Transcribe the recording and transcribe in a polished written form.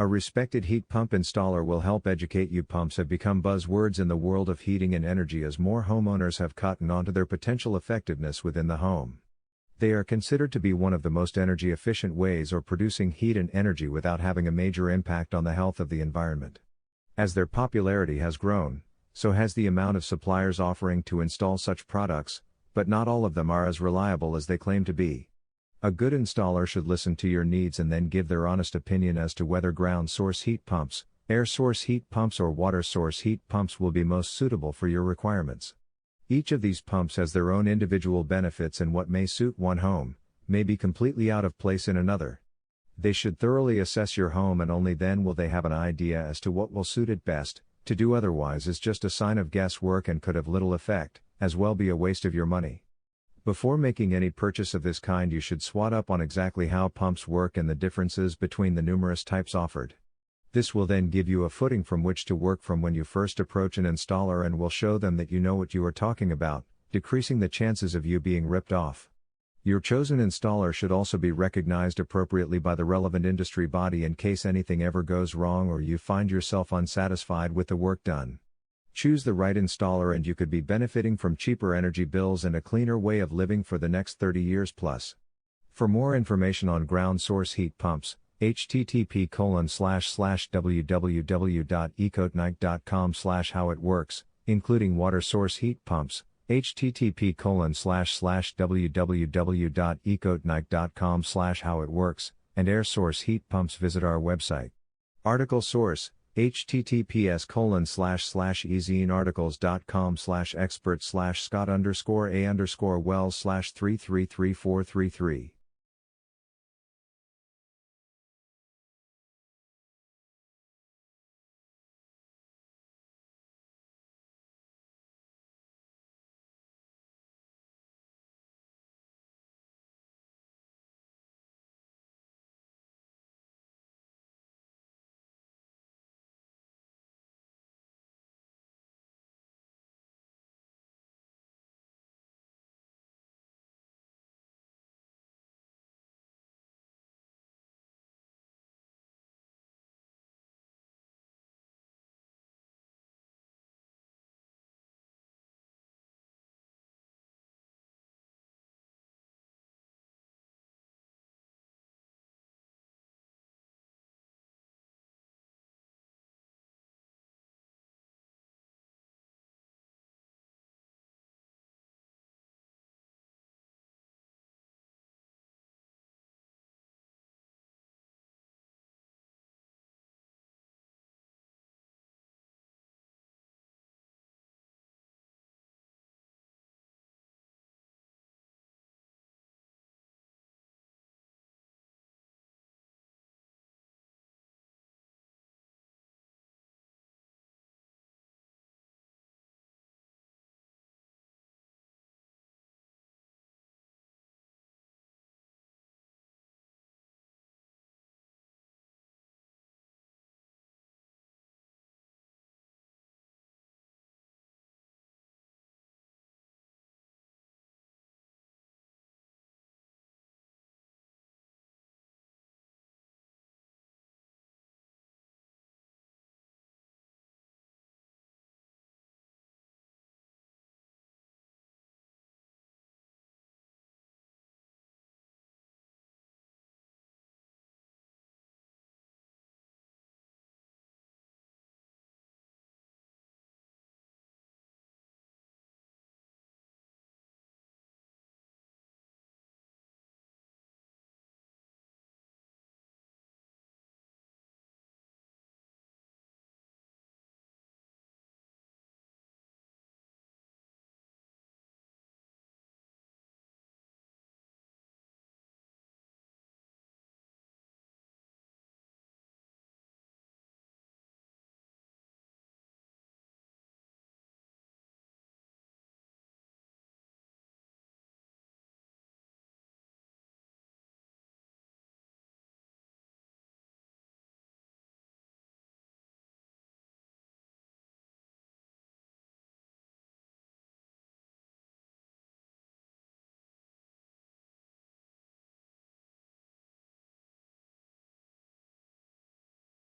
A respected heat pump installer will help educate you. Pumps have become buzzwords in the world of heating and energy as more homeowners have caught on to their potential effectiveness within the home. They are considered to be one of the most energy efficient ways of producing heat and energy without having a major impact on the health of the environment. As their popularity has grown, so has the amount of suppliers offering to install such products, but not all of them are as reliable as they claim to be. A good installer should listen to your needs and then give their honest opinion as to whether ground source heat pumps, air source heat pumps or water source heat pumps will be most suitable for your requirements. Each of these pumps has their own individual benefits, and what may suit one home may be completely out of place in another. They should thoroughly assess your home, and only then will they have an idea as to what will suit it best. To do otherwise is just a sign of guesswork and could have little effect, as well be a waste of your money. Before making any purchase of this kind, you should swat up on exactly how pumps work and the differences between the numerous types offered. This will then give you a footing from which to work from when you first approach an installer, and will show them that you know what you are talking about, decreasing the chances of you being ripped off. Your chosen installer should also be recognized appropriately by the relevant industry body in case anything ever goes wrong or you find yourself unsatisfied with the work done. Choose the right installer and you could be benefiting from cheaper energy bills and a cleaner way of living for the next 30 years plus. For more information on ground source heat pumps, http://www.ecotnight.com/howitworks, including water source heat pumps, http://www.ecotnight.com/howitworks, and air source heat pumps, visit our website. Article source, https://ezinearticles.com/expert/scott_a_wells/333433